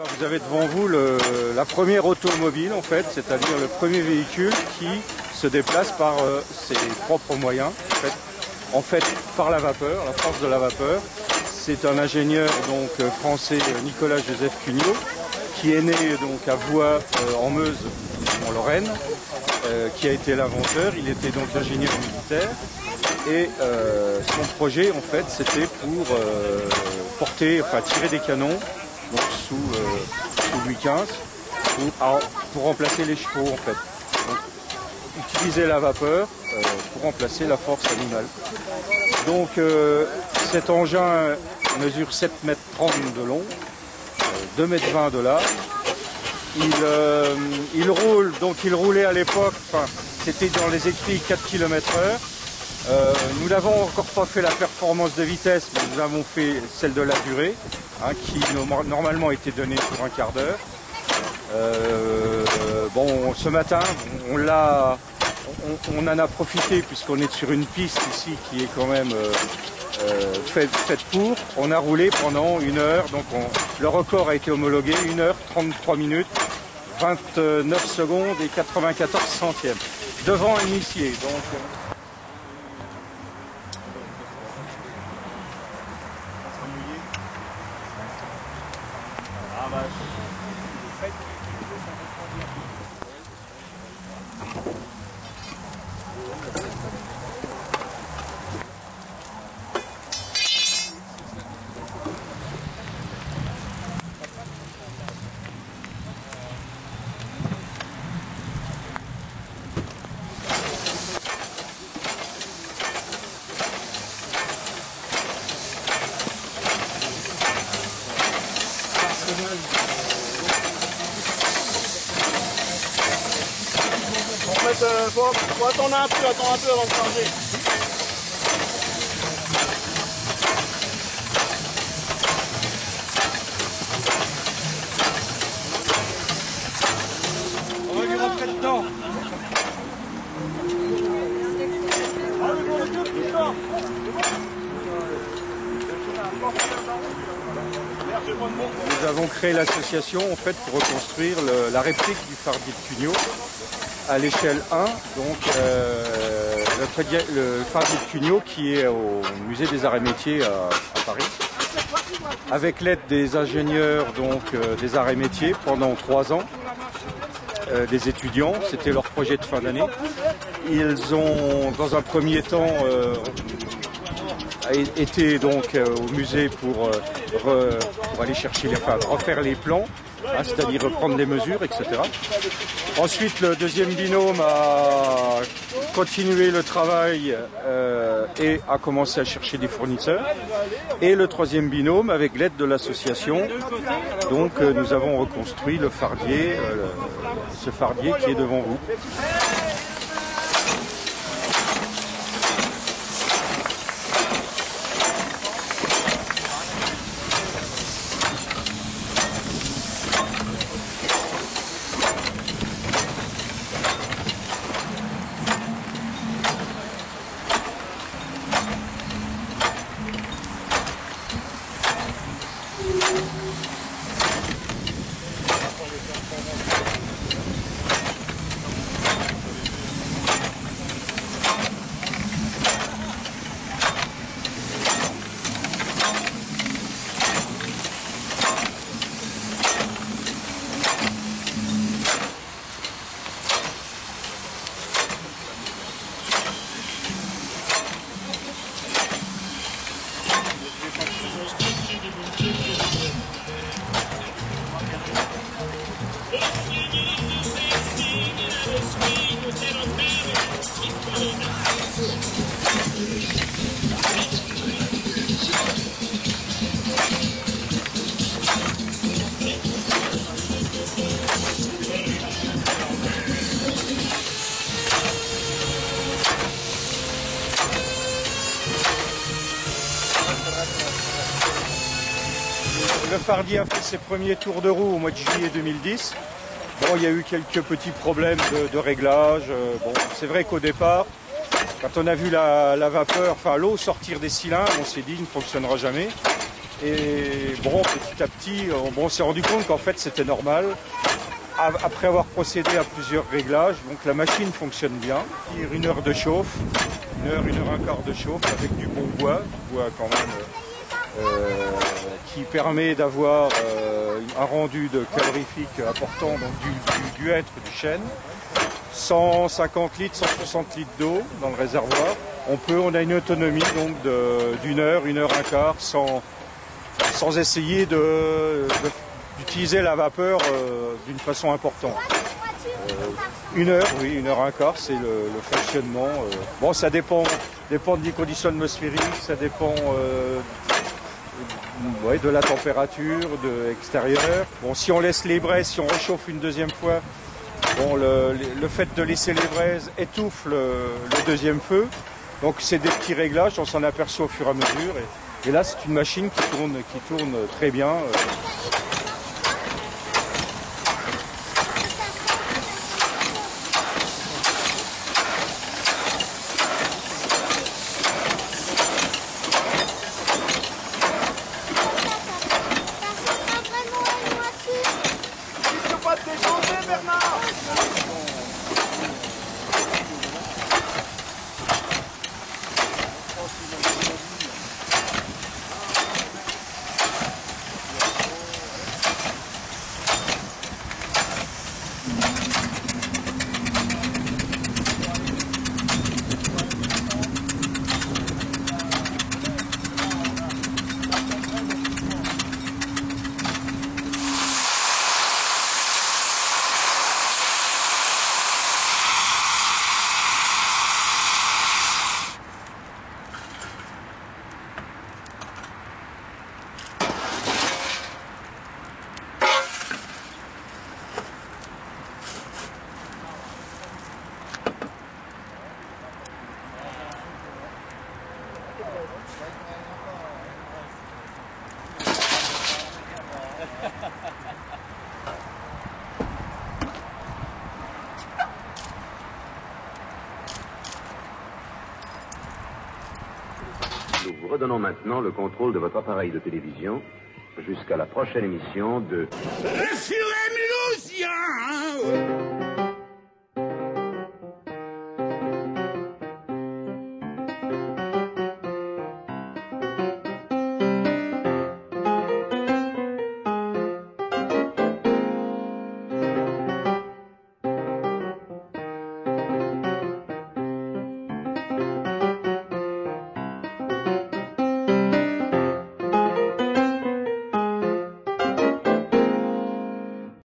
Vous avez devant vous la première automobile en fait, c'est-à-dire le premier véhicule qui se déplace par ses propres moyens, en fait par la vapeur, la force de la vapeur. C'est un ingénieur donc français, Nicolas Joseph Cugnot, qui est né donc à Voie en Meuse, en Lorraine, qui a été l'inventeur. Il était donc ingénieur militaire et son projet en fait c'était pour tirer des canons donc sous Louis XV pour remplacer les chevaux en fait. Donc, utiliser la vapeur pour remplacer la force animale. Donc cet engin mesure 7,30 m de long, 2,20 m de large. Il roule, donc il roulait à l'époque, c'était dans les écrits 4 km/h. Nous n'avons encore pas fait la performance de vitesse, mais nous avons fait celle de la durée, qui normalement était donnée pour un quart d'heure. Bon, ce matin, on en a profité puisqu'on est sur une piste ici qui est quand même faite pour. On a roulé pendant 1 heure, donc le record a été homologué, 1 heure 33 minutes, 29 secondes et 94 centièmes, devant un initié. Donc, faut attendre un peu avant de changer. on va lui rentrer dedans. Nous avons créé l'association en fait pour reconstruire la réplique du Fardier de Cugnot à l'échelle 1, donc le Fardier de Cugnot qui est au musée des arts et métiers à Paris, avec l'aide des ingénieurs donc des arts et métiers pendant 3 ans, des étudiants, c'était leur projet de fin d'année. Ils ont dans un premier temps été donc au musée pour aller chercher refaire les plans, c'est-à-dire reprendre les mesures, etc. Ensuite, le deuxième binôme a continué le travail et a commencé à chercher des fournisseurs. Et le troisième binôme, avec l'aide de l'association, donc nous avons reconstruit le fardier, ce fardier qui est devant vous. Le Fardier a fait ses premiers tours de roue au mois de juillet 2010. Bon, il y a eu quelques petits problèmes de réglage. Bon, c'est vrai qu'au départ, quand on a vu la vapeur, enfin l'eau sortir des cylindres, on s'est dit il ne fonctionnera jamais. Et bon, petit à petit, on s'est rendu compte qu'en fait c'était normal. Après avoir procédé à plusieurs réglages, donc la machine fonctionne bien. 1 heure de chauffe, 1 heure et quart de chauffe avec du bon bois, quand même, qui permet d'avoir un rendu de calorifique important, donc du hêtre, du chêne. 150 litres, 160 litres d'eau dans le réservoir. On a une autonomie donc d'1 heure, 1 heure et quart sans essayer d'utiliser la vapeur d'une façon importante. 1 heure, oui, 1 heure et quart, c'est le fonctionnement. Bon, ça dépend des conditions atmosphériques, ça dépend de la température extérieure. Bon, si on laisse les braises, si on réchauffe une deuxième fois, bon, le fait de laisser les braises étouffe le deuxième feu. Donc c'est des petits réglages, on s'en aperçoit au fur et à mesure. Et là, c'est une machine qui tourne très bien. Tu peux pas te déchanter, Bernard. Nous vous redonnons maintenant le contrôle de votre appareil de télévision jusqu'à la prochaine émission de... Le furet Mulhousien.